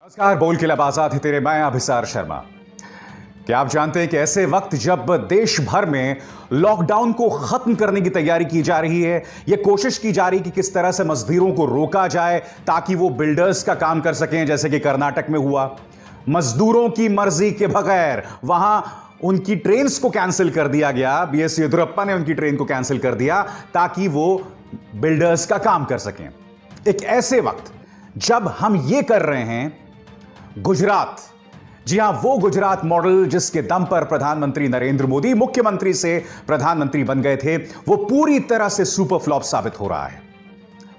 नमस्कार, बोल खिलाफ आजाद है तेरे, मैं अभिसार शर्मा। क्या आप जानते हैं कि ऐसे वक्त जब देश भर में लॉकडाउन को खत्म करने की तैयारी की जा रही है, यह कोशिश की जा रही है कि किस तरह से मजदूरों को रोका जाए ताकि वो बिल्डर्स का काम कर सकें, जैसे कि कर्नाटक में हुआ। मजदूरों की मर्जी के बगैर वहां उनकी ट्रेन्स को कैंसिल कर दिया गया। बीएस येदियुरप्पा ने उनकी ट्रेन को कैंसिल कर दिया ताकि वो बिल्डर्स का काम कर सकें। एक ऐसे वक्त जब हम ये कर रहे हैं, गुजरात, जी हां, वो गुजरात मॉडल जिसके दम पर प्रधानमंत्री नरेंद्र मोदी मुख्यमंत्री से प्रधानमंत्री बन गए थे, वो पूरी तरह से सुपर फ्लॉप साबित हो रहा है।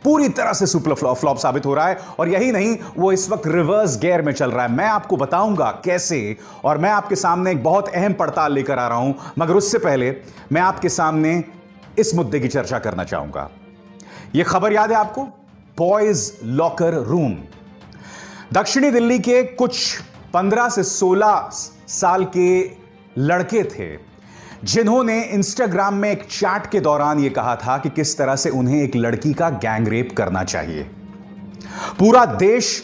पूरी तरह से सुपर फ्लॉप साबित हो रहा है। और यही नहीं, वो इस वक्त रिवर्स गियर में चल रहा है। मैं आपको बताऊंगा कैसे, और मैं आपके सामने एक बहुत अहम पड़ताल लेकर आ रहा हूं। मगर उससे पहले मैं आपके सामने इस मुद्दे की चर्चा करना चाहूंगा। यह खबर याद है आपको? Boys locker room. दक्षिणी दिल्ली के कुछ 15 से 16 साल के लड़के थे जिन्होंने इंस्टाग्राम में एक चैट के दौरान यह कहा था कि किस तरह से उन्हें एक लड़की का गैंग रेप करना चाहिए। पूरा देश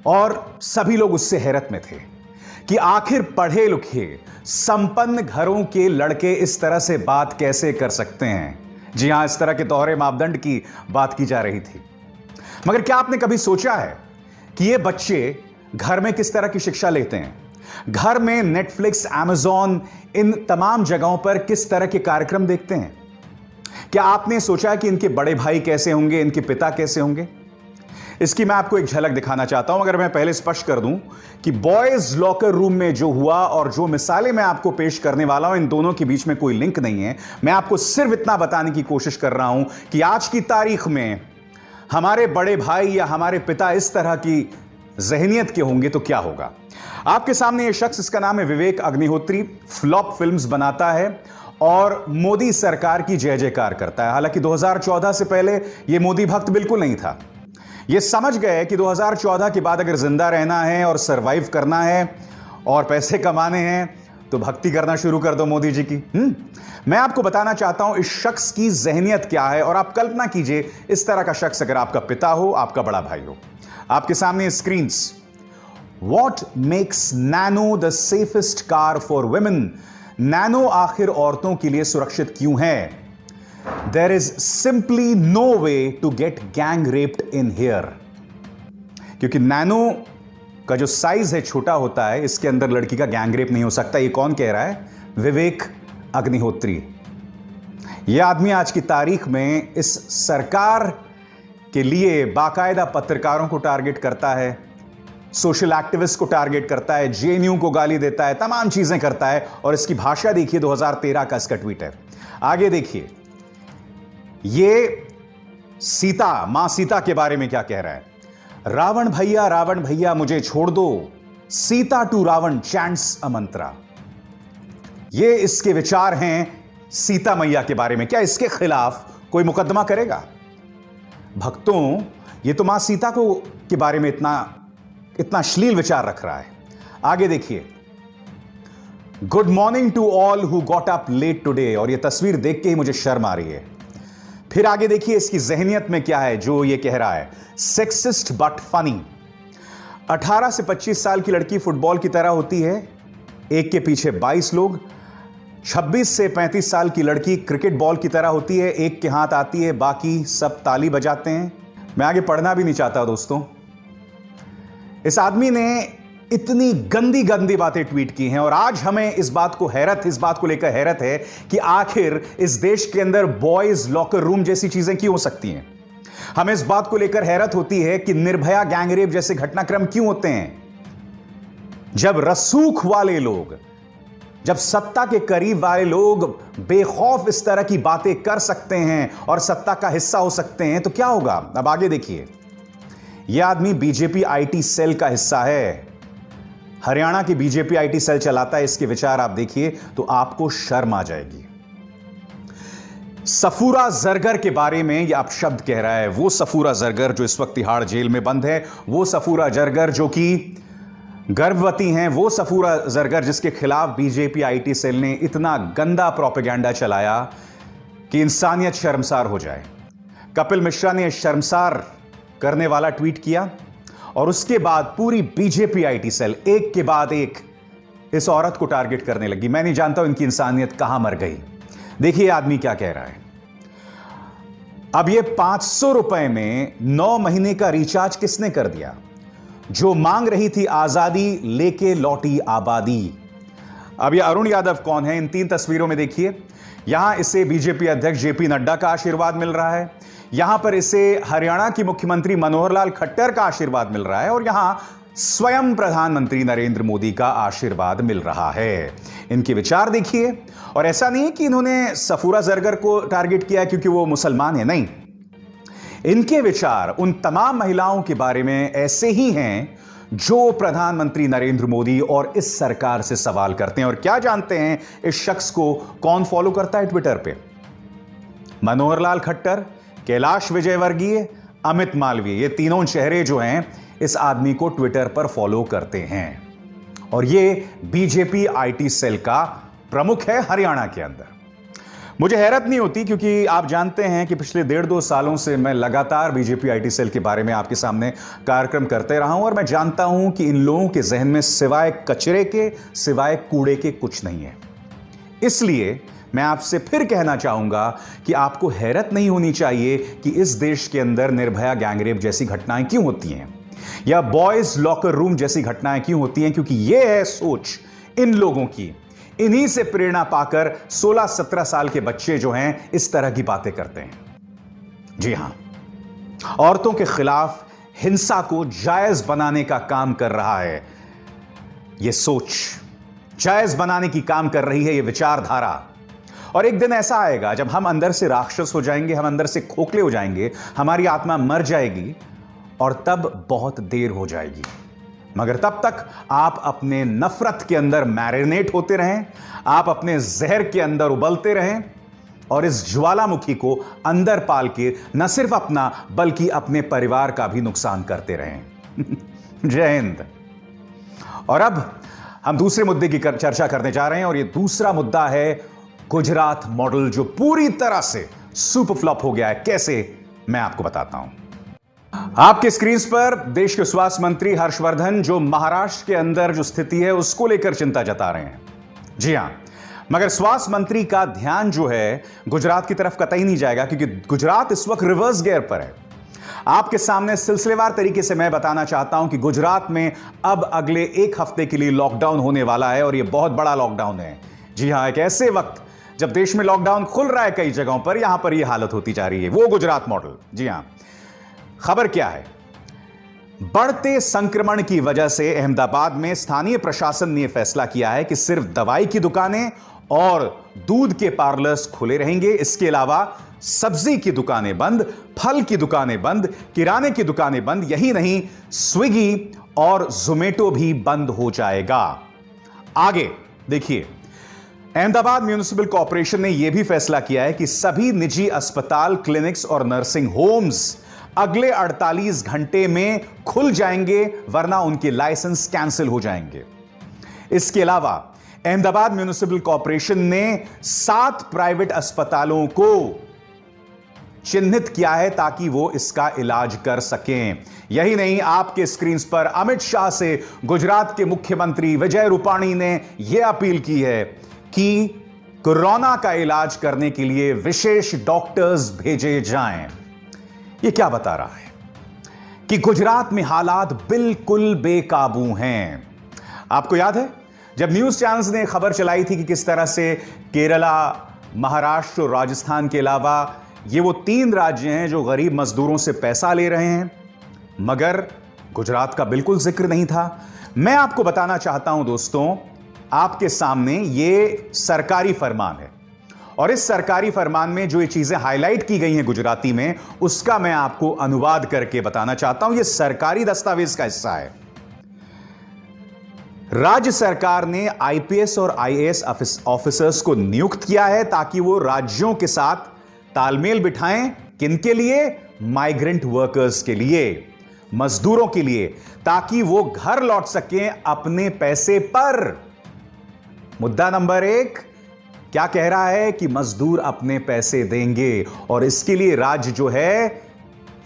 और सभी लोग उससे हैरत में थे कि आखिर पढ़े लिखे संपन्न घरों के लड़के इस तरह से बात कैसे कर सकते हैं। जी हां, इस तरह के दोहरे मापदंड की बात की जा रही थी। मगर क्या आपने कभी सोचा है कि ये बच्चे घर में किस तरह की शिक्षा लेते हैं? घर में नेटफ्लिक्स, अमेज़न, इन तमाम जगहों पर किस तरह के कार्यक्रम देखते हैं? क्या आपने सोचा कि इनके बड़े भाई कैसे होंगे, इनके पिता कैसे होंगे? इसकी मैं आपको एक झलक दिखाना चाहता हूं। अगर मैं पहले स्पष्ट कर दूं कि बॉयज लॉकर रूम में जो हुआ और जो मिसालें मैं आपको पेश करने वाला हूं, इन दोनों के बीच में कोई लिंक नहीं है। मैं आपको सिर्फ इतना बताने की कोशिश कर रहा हूं कि आज की तारीख में हमारे बड़े भाई या हमारे पिता इस तरह की जहनियत के होंगे तो क्या होगा। आपके सामने यह शख्स, इसका नाम है विवेक अग्निहोत्री, फ्लॉप फिल्म्स बनाता है और मोदी सरकार की जय जयकार करता है। हालांकि 2014 से पहले यह मोदी भक्त बिल्कुल नहीं था। यह समझ गए कि 2014 के बाद अगर जिंदा रहना है और सरवाइव करना है और पैसे कमाने हैं तो भक्ति करना शुरू कर दो मोदी जी की। मैं आपको बताना चाहता हूं इस शख्स की जहनियत क्या है। और आप कल्पना कीजिए, इस तरह का शख्स अगर आपका पिता हो, आपका बड़ा भाई हो। आपके सामने screens. What makes Nano the safest car for women? Nano आखिर औरतों के लिए सुरक्षित क्यों है? There is simply no way to get gang raped in here. क्योंकि नैनो का जो साइज है छोटा होता है, इसके अंदर लड़की का गैंग रेप नहीं हो सकता। ये कौन कह रहा है? विवेक अग्निहोत्री। यह आदमी आज की तारीख में इस सरकार के लिए बाकायदा पत्रकारों को टारगेट करता है, सोशल एक्टिविस्ट को टारगेट करता है, जेएनयू को गाली देता है, तमाम चीजें करता है। और इसकी भाषा देखिए, 2013 का इसका ट्वीट है। आगे देखिए, यह सीता, मां सीता के बारे में क्या कह रहा है? रावण भैया मुझे छोड़ दो, सीता टू रावण चैंट्स अ मंत्रा। ये इसके विचार हैं सीता मैया के बारे में। क्या इसके खिलाफ कोई मुकदमा करेगा? भक्तों, ये तो मां सीता को के बारे में इतना अश्लील विचार रख रहा है। आगे देखिए, good morning to all who got up late today. और ये तस्वीर देख के ही मुझे शर्म आ रही है। फिर आगे देखिए इसकी जहनियत में क्या है जो ये कह रहा है, सेक्सिस्ट बट फनी। 18 से 25 साल की लड़की फुटबॉल की तरह होती है, एक के पीछे 22 लोग। 26 से 35 साल की लड़की क्रिकेट बॉल की तरह होती है, एक के हाथ आती है, बाकी सब ताली बजाते हैं। मैं आगे पढ़ना भी नहीं चाहता दोस्तों। इस आदमी ने इतनी गंदी गंदी बातें ट्वीट की हैं और आज हमें इस बात को लेकर हैरत है कि आखिर इस देश के अंदर बॉयज लॉकर रूम जैसी चीजें क्यों हो सकती हैं। हमें इस बात को लेकर हैरत होती है कि निर्भया गैंगरेप जैसे घटनाक्रम क्यों होते हैं। जब रसूख वाले लोग, जब सत्ता के करीब वाले लोग बेखौफ इस तरह की बातें कर सकते हैं और सत्ता का हिस्सा हो सकते हैं तो क्या होगा। अब आगे देखिए, यह आदमी बीजेपी आईटी सेल का हिस्सा है, हरियाणा की बीजेपी आईटी सेल चलाता है। इसके विचार आप देखिए तो आपको शर्म आ जाएगी। सफूरा जरगर के बारे में यह अपशब्द कह रहा है। वो सफूरा जरगर जो इस वक्त तिहाड़ जेल में बंद है, वो सफूरा जरगर जो कि गर्भवती हैं, वो सफूरा जरगर जिसके खिलाफ बीजेपी आईटी सेल ने इतना गंदा प्रोपेगेंडा चलाया कि इंसानियत शर्मसार हो जाए। कपिल मिश्रा ने शर्मसार करने वाला ट्वीट किया और उसके बाद पूरी बीजेपी आईटी सेल एक के बाद एक इस औरत को टारगेट करने लगी। मैं नहीं जानता इनकी इंसानियत कहां मर गई। देखिए आदमी क्या कह रहा है। अब ये 500 रुपए में 9 महीने का रिचार्ज किसने कर दिया? जो मांग रही थी आजादी लेके लौटी आबादी। अब ये अरुण यादव कौन है? इन 3 तस्वीरों में देखिए। यहां इसे बीजेपी अध्यक्ष जेपी नड्डा का आशीर्वाद मिल रहा है, यहां पर इसे हरियाणा की मुख्यमंत्री मनोहर लाल खट्टर का आशीर्वाद मिल रहा है और यहां स्वयं प्रधानमंत्री नरेंद्र मोदी का आशीर्वाद मिल रहा है। इनके विचार देखिए। और ऐसा नहीं है कि इन्होंने सफूरा जरगर को टारगेट किया क्योंकि वो मुसलमान है, नहीं। इनके विचार उन तमाम महिलाओं के बारे में ऐसे ही हैं जो प्रधानमंत्री नरेंद्र मोदी और इस सरकार से सवाल करते हैं। और क्या जानते हैं इस शख्स को कौन फॉलो करता है ट्विटर पे? मनोहर लाल खट्टर, कैलाश विजयवर्गीय, अमित मालवीय, ये तीनों चेहरे जो हैं इस आदमी को ट्विटर पर फॉलो करते हैं। और ये बीजेपी आईटी सेल का प्रमुख है हरियाणा के अंदर। मुझे हैरत नहीं होती क्योंकि आप जानते हैं कि पिछले 1.5-2 सालों से मैं लगातार बीजेपी आईटी सेल के बारे में आपके सामने कार्यक्रम करते रहा हूं और मैं जानता हूं कि इन लोगों के जहन में सिवाय कचरे के, सिवाय कूड़े के कुछ नहीं है। इसलिए मैं आपसे फिर कहना चाहूंगा कि आपको हैरत नहीं होनी चाहिए कि इस देश के अंदर निर्भया गैंगरेप जैसी घटनाएं क्यों होती हैं या बॉयज लॉकर रूम जैसी घटनाएं क्यों होती हैं, क्योंकि यह है सोच इन लोगों की। इन्हीं से प्रेरणा पाकर 16-17 साल के बच्चे जो हैं इस तरह की बातें करते हैं। जी हां, औरतों के खिलाफ हिंसा को जायज बनाने का काम कर रहा है यह सोच, जायज बनाने की काम कर रही है यह विचारधारा। और एक दिन ऐसा आएगा जब हम अंदर से राक्षस हो जाएंगे, हम अंदर से खोखले हो जाएंगे, हमारी आत्मा मर जाएगी और तब बहुत देर हो जाएगी। मगर तब तक आप अपने नफरत के अंदर मैरिनेट होते रहें, आप अपने जहर के अंदर उबलते रहें और इस ज्वालामुखी को अंदर पाल के न सिर्फ अपना बल्कि अपने परिवार का भी नुकसान करते रहें। जय हिंद। और अब हम दूसरे मुद्दे की चर्चा करने जा रहे हैं और यह दूसरा मुद्दा है गुजरात मॉडल, जो पूरी तरह से सुपर फ्लॉप हो गया है। कैसे, मैं आपको बताता हूं। आपके स्क्रीन पर देश के स्वास्थ्य मंत्री हर्षवर्धन जो महाराष्ट्र के अंदर जो स्थिति है उसको लेकर चिंता जता रहे हैं। जी हां, मगर स्वास्थ्य मंत्री का ध्यान जो है गुजरात की तरफ कतई नहीं जाएगा क्योंकि गुजरात इस वक्त रिवर्स गियर पर है। आपके सामने सिलसिलेवार तरीके से मैं बताना चाहता हूं कि गुजरात में अब अगले 1 हफ्ते के लिए लॉकडाउन होने वाला है और यह बहुत बड़ा लॉकडाउन है। जी हां, एक ऐसे वक्त जब देश में लॉकडाउन खुल रहा है कई जगहों पर, यहां पर यह हालत होती जा रही है, वो गुजरात मॉडल। जी हां, खबर क्या है? बढ़ते संक्रमण की वजह से अहमदाबाद में स्थानीय प्रशासन ने फैसला किया है कि सिर्फ दवाई की दुकानें और दूध के पार्लर्स खुले रहेंगे। इसके अलावा सब्जी की दुकानें बंद, फल की दुकानें बंद, किराने की दुकानें बंद। यही नहीं, स्विगी और जोमेटो भी बंद हो जाएगा। आगे देखिए, अहमदाबाद म्युनिसिपल कॉर्पोरेशन ने यह भी फैसला किया है कि सभी निजी अस्पताल, क्लिनिक्स और नर्सिंग होम्स अगले 48 घंटे में खुल जाएंगे, वरना उनके लाइसेंस कैंसिल हो जाएंगे। इसके अलावा अहमदाबाद म्युनिसिपल कॉर्पोरेशन ने 7 प्राइवेट अस्पतालों को चिन्हित किया है ताकि वो इसका इलाज कर सकें। यही नहीं, आपके स्क्रीन पर अमित शाह से गुजरात के मुख्यमंत्री विजय रूपाणी ने यह अपील की है कि कोरोना का इलाज करने के लिए विशेष डॉक्टर्स भेजे जाएं। यह क्या बता रहा है कि गुजरात में हालात बिल्कुल बेकाबू हैं। आपको याद है जब न्यूज चैनल्स ने खबर चलाई थी कि किस तरह से केरला, महाराष्ट्र और राजस्थान के अलावा ये वो 3 राज्य हैं जो गरीब मजदूरों से पैसा ले रहे हैं, मगर गुजरात का बिल्कुल जिक्र नहीं था। मैं आपको बताना चाहता हूं दोस्तों, आपके सामने ये सरकारी फरमान है और इस सरकारी फरमान में जो ये चीजें हाईलाइट की गई हैं गुजराती में, उसका मैं आपको अनुवाद करके बताना चाहता हूं। यह सरकारी दस्तावेज का हिस्सा है। राज्य सरकार ने आईपीएस और आईएएस ऑफिसर्स को नियुक्त किया है ताकि वो राज्यों के साथ तालमेल बिठाएं। किनके लिए? माइग्रेंट वर्कर्स के लिए, मजदूरों के लिए, ताकि वो घर लौट सकें अपने पैसे पर। मुद्दा नंबर 1 क्या कह रहा है कि मजदूर अपने पैसे देंगे और इसके लिए राज्य जो है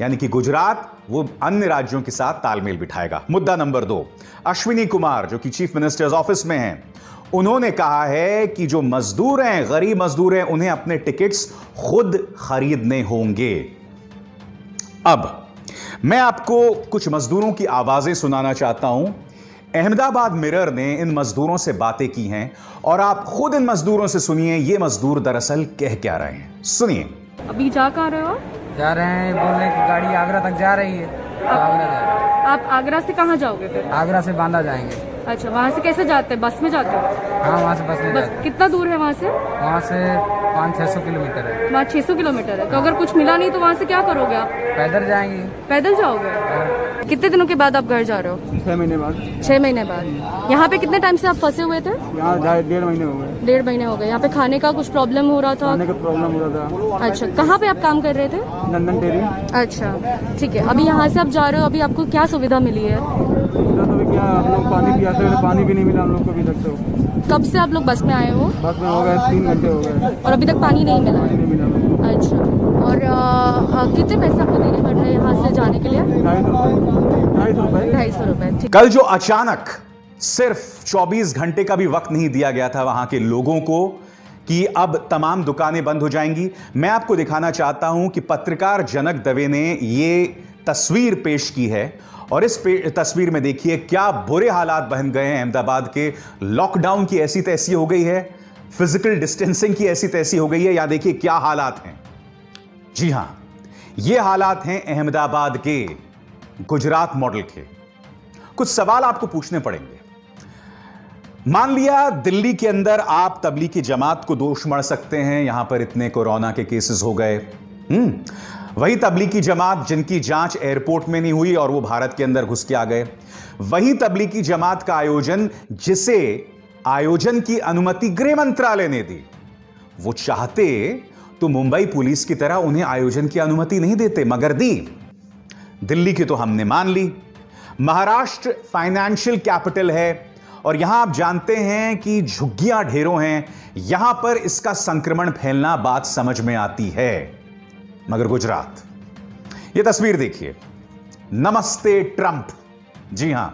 यानी कि गुजरात वो अन्य राज्यों के साथ तालमेल बिठाएगा। मुद्दा नंबर 2, अश्विनी कुमार जो कि चीफ मिनिस्टर्स ऑफिस में हैं, उन्होंने कहा है कि जो मजदूर हैं, गरीब मजदूर हैं, उन्हें अपने टिकट्स खुद खरीदने होंगे। अब मैं आपको कुछ मजदूरों की आवाजें सुनाना चाहता हूं। अहमदाबाद मिरर ने इन मजदूरों से बातें की हैं और आप खुद इन मजदूरों से सुनिए ये मजदूर दरअसल कह क्या रहे हैं। सुनिए। अभी जा कहाँ रहे हो? जा रहे हैं, बोल रहे हैं कि गाड़ी आगरा तक जा रही है, तो आगरा जा रहे हैं। आप आगरा से कहाँ जाओगे फिर? आगरा से बांदा जाएंगे। अच्छा, वहाँ से कैसे जाते हैं? बस में जाते हो? हाँ, वहाँ से बस में जाते हैं। कितना दूर है वहाँ से? वहाँ से 500-600 किलोमीटर है। वहाँ 600 किलोमीटर है। तो अगर कुछ मिला नहीं तो वहाँ से क्या करोगे आप? पैदल जाएंगे। पैदल जाओगे? कितने दिनों के बाद आप घर जा रहे हो? 6 महीने बाद। 6 महीने बाद। यहाँ पे कितने टाइम से आप फंसे हुए थे? यहाँ 1.5 महीने हो गए। 1.5 महीने हो गए। यहाँ पे खाने का कुछ प्रॉब्लम हो रहा था? खाने का प्रॉब्लम हो रहा था। अच्छा, कहाँ पे आप काम कर रहे थे? नंदन डेयरी। अच्छा, ठीक है। अभी यहाँ से आप जा रहे हो, अभी आपको क्या सुविधा मिली है? तो क्या हम लोग पानी पियाते हैं, पानी भी नहीं मिला हम लोग को अभी तक। तो कब से आप लोग बस में आए हो? बस में हो गए 3 घंटे हो गए और अभी तक पानी नहीं मिला? नहीं मिला। अच्छा, और कितने पैसे आपको देने पड़ रहे हैं यहाँ से जाने के लिए? 250 रुपए। कल जो अचानक सिर्फ 24 घंटे का भी वक्त नहीं दिया गया था वहां के लोगों को कि अब तमाम दुकानें बंद हो जाएंगी, मैं आपको दिखाना चाहता हूं कि पत्रकार जनक दवे ने यह तस्वीर पेश की है और इस तस्वीर में देखिए क्या बुरे हालात बन गए हैं अहमदाबाद के। लॉकडाउन की ऐसी तैसी हो गई है, फिजिकल डिस्टेंसिंग की ऐसी तैसी हो गई है। यहां देखिए क्या हालात हैं। जी हां, ये हालात हैं अहमदाबाद के, गुजरात मॉडल के। कुछ सवाल आपको पूछने पड़ेंगे। मान लिया दिल्ली के अंदर आप तबलीगी जमात को दोष मढ़ सकते हैं, यहां पर इतने कोरोना के केसेस हो गए। वही तबलीगी जमात जिनकी जांच एयरपोर्ट में नहीं हुई और वो भारत के अंदर घुस के आ गए। वही तबलीगी जमात का आयोजन जिसे आयोजन की अनुमति गृह मंत्रालय ने दी, वो चाहते तो मुंबई पुलिस की तरह उन्हें आयोजन की अनुमति नहीं देते, मगर दी। दिल्ली की तो हमने मान ली। महाराष्ट्र फाइनेंशियल कैपिटल है और यहां आप जानते हैं कि झुग्गियां ढेरों हैं, यहां पर इसका संक्रमण फैलना बात समझ में आती है। मगर गुजरात, यह तस्वीर देखिए, नमस्ते ट्रंप। जी हां,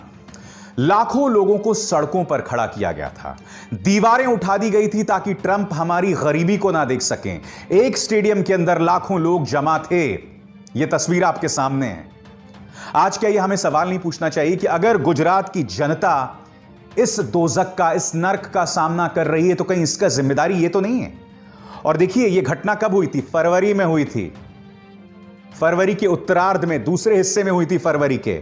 लाखों लोगों को सड़कों पर खड़ा किया गया था, दीवारें उठा दी गई थी ताकि ट्रंप हमारी गरीबी को ना देख सकें। एक स्टेडियम के अंदर लाखों लोग जमा थे। यह तस्वीर आपके सामने है। आज क्या यह हमें सवाल नहीं पूछना चाहिए कि अगर गुजरात की जनता इस दोजक का, इस नर्क का सामना कर रही है तो कहीं इसका जिम्मेदारी ये तो नहीं है? और देखिए यह घटना कब हुई थी? फरवरी में हुई थी, फरवरी के उत्तरार्ध में, दूसरे हिस्से में हुई थी फरवरी के।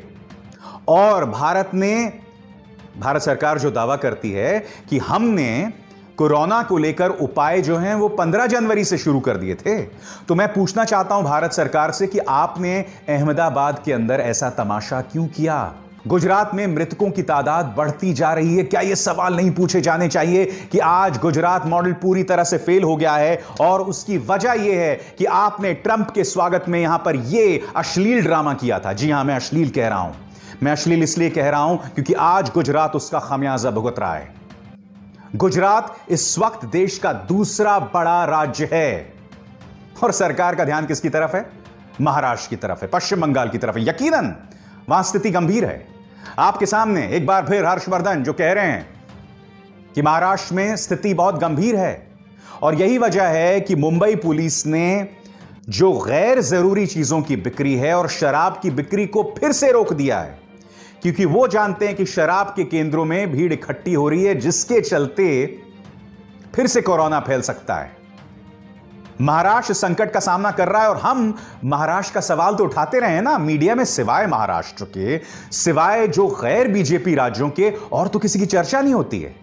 और भारत सरकार जो दावा करती है कि हमने कोरोना को लेकर उपाय जो हैं वो 15 जनवरी से शुरू कर दिए थे, तो मैं पूछना चाहता हूं भारत सरकार से कि आपने अहमदाबाद के अंदर ऐसा तमाशा क्यों किया? गुजरात में मृतकों की तादाद बढ़ती जा रही है, क्या यह सवाल नहीं पूछे जाने चाहिए कि आज गुजरात मॉडल पूरी तरह से फेल हो गया है? और उसकी वजह यह है कि आपने ट्रंप के स्वागत में यहां पर यह अश्लील ड्रामा किया था। जी हां, मैं अश्लील कह रहा हूं। मैं अश्लील इसलिए कह रहा हूं क्योंकि आज गुजरात उसका खामियाजा भुगत रहा है। गुजरात इस वक्त देश का दूसरा बड़ा राज्य है और सरकार का ध्यान किसकी तरफ है? महाराष्ट्र की तरफ है, पश्चिम बंगाल की तरफ है। यकीनन वहां स्थिति गंभीर है। आपके सामने एक बार फिर हर्षवर्धन जो कह रहे हैं कि महाराष्ट्र में स्थिति बहुत गंभीर है और यही वजह है कि मुंबई पुलिस ने जो गैर जरूरी चीजों की बिक्री है और शराब की बिक्री को फिर से रोक दिया है, क्योंकि वो जानते हैं कि शराब के केंद्रों में भीड़ इकट्ठी हो रही है, जिसके चलते फिर से कोरोना फैल सकता है। महाराष्ट्र संकट का सामना कर रहा है और हम महाराष्ट्र का सवाल तो उठाते रहे हैं ना मीडिया में, सिवाय महाराष्ट्र के, सिवाय जो गैर बीजेपी राज्यों के, और तो किसी की चर्चा नहीं होती है।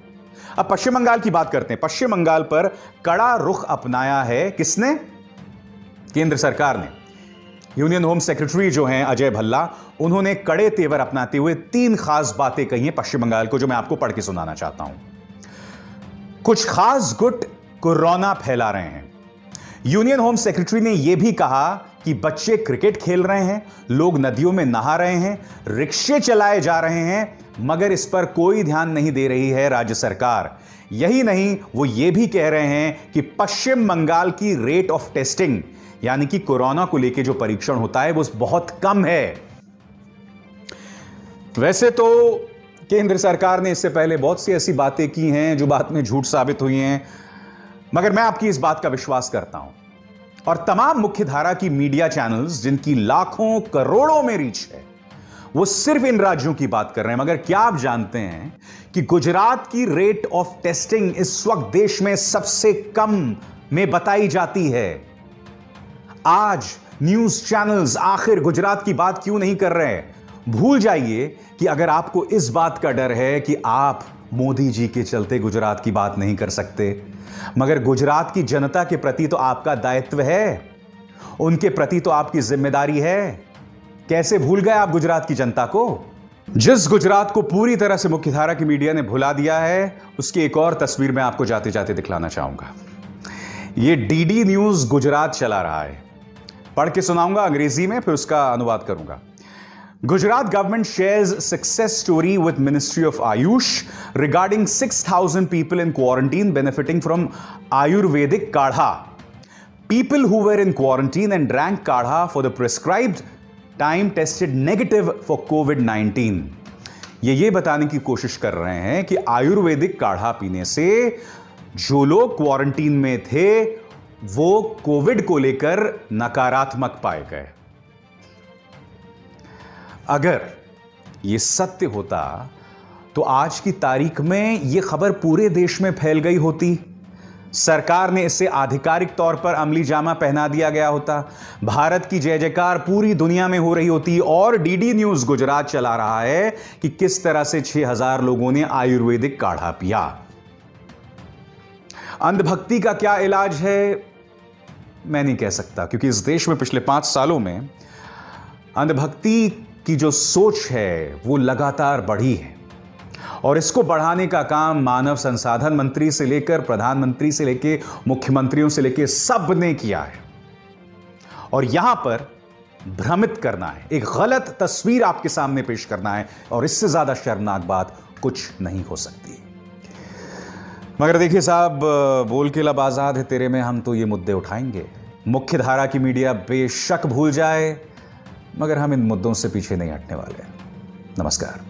अब पश्चिम बंगाल की बात करते हैं। पश्चिम बंगाल पर कड़ा रुख अपनाया है किसने? केंद्र सरकार ने। यूनियन होम सेक्रेटरी जो हैं अजय भल्ला, उन्होंने कड़े तेवर अपनाते हुए 3 खास बातें कही हैं पश्चिम बंगाल को, जो मैं आपको पढ़ के सुनाना चाहता हूं। कुछ खास गुट कोरोना फैला रहे हैं। यूनियन होम सेक्रेटरी ने यह भी कहा कि बच्चे क्रिकेट खेल रहे हैं, लोग नदियों में नहा रहे हैं, रिक्शे चलाए जा रहे हैं, मगर इस पर कोई ध्यान नहीं दे रही है राज्य सरकार। यही नहीं, वो ये भी कह रहे हैं कि पश्चिम बंगाल की रेट ऑफ टेस्टिंग, यानी कि कोरोना को लेकर जो परीक्षण होता है, वो बहुत कम है। वैसे तो केंद्र सरकार ने इससे पहले बहुत सी ऐसी बातें की हैं जो बाद में झूठ साबित हुई हैं, मगर मैं आपकी इस बात का विश्वास करता हूं और तमाम मुख्यधारा की मीडिया चैनल्स जिनकी लाखों करोड़ों में रीच है वो सिर्फ इन राज्यों की बात कर रहे हैं। मगर क्या आप जानते हैं कि गुजरात की रेट ऑफ टेस्टिंग इस वक्त देश में सबसे कम में बताई जाती है। आज न्यूज चैनल्स आखिर गुजरात की बात क्यों नहीं कर रहे हैं? भूल जाइए कि अगर आपको इस बात का डर है कि आप मोदी जी के चलते गुजरात की बात नहीं कर सकते, मगर गुजरात की जनता के प्रति तो आपका दायित्व है, उनके प्रति तो आपकी जिम्मेदारी है। कैसे भूल गए आप गुजरात की जनता को? जिस गुजरात को पूरी तरह से मुख्यधारा की मीडिया ने भुला दिया है, उसकी एक और तस्वीर मैं आपको जाते जाते दिखलाना चाहूंगा। यह डीडी न्यूज गुजरात चला रहा है। पढ़ के सुनाऊंगा अंग्रेजी में, फिर उसका अनुवाद करूंगा। Gujarat government shares success story with Ministry of Ayush regarding 6,000 people in quarantine benefiting from Ayurvedic kadha. People who were in quarantine and drank kadha for the prescribed time tested negative for COVID-19. ये बताने की कोशिश कर रहे हैं कि आयुर्वेदिक काढ़ा पीने से जो लोग क्वारंटीन में थे वो कोविड को लेकर नकारात्मक पाए गए। अगर यह सत्य होता तो आज की तारीख में यह खबर पूरे देश में फैल गई होती, सरकार ने इसे आधिकारिक तौर पर अमली जामा पहना दिया गया होता, भारत की जय जयकार पूरी दुनिया में हो रही होती और डीडी न्यूज गुजरात चला रहा है कि किस तरह से 6,000 लोगों ने आयुर्वेदिक काढ़ा पिया। अंधभक्ति का क्या इलाज है मैं नहीं कह सकता, क्योंकि इस देश में पिछले 5 सालों में अंधभक्ति की जो सोच है वो लगातार बढ़ी है और इसको बढ़ाने का काम मानव संसाधन मंत्री से लेकर प्रधानमंत्री से लेकर मुख्यमंत्रियों से लेकर सब ने किया है। और यहां पर भ्रमित करना है, एक गलत तस्वीर आपके सामने पेश करना है, और इससे ज्यादा शर्मनाक बात कुछ नहीं हो सकती। मगर देखिए साहब, बोल के लब आजाद है तेरे में हम तो ये मुद्दे उठाएंगे। मुख्यधारा की मीडिया बेशक भूल जाए, मगर हम इन मुद्दों से पीछे नहीं हटने वाले। नमस्कार।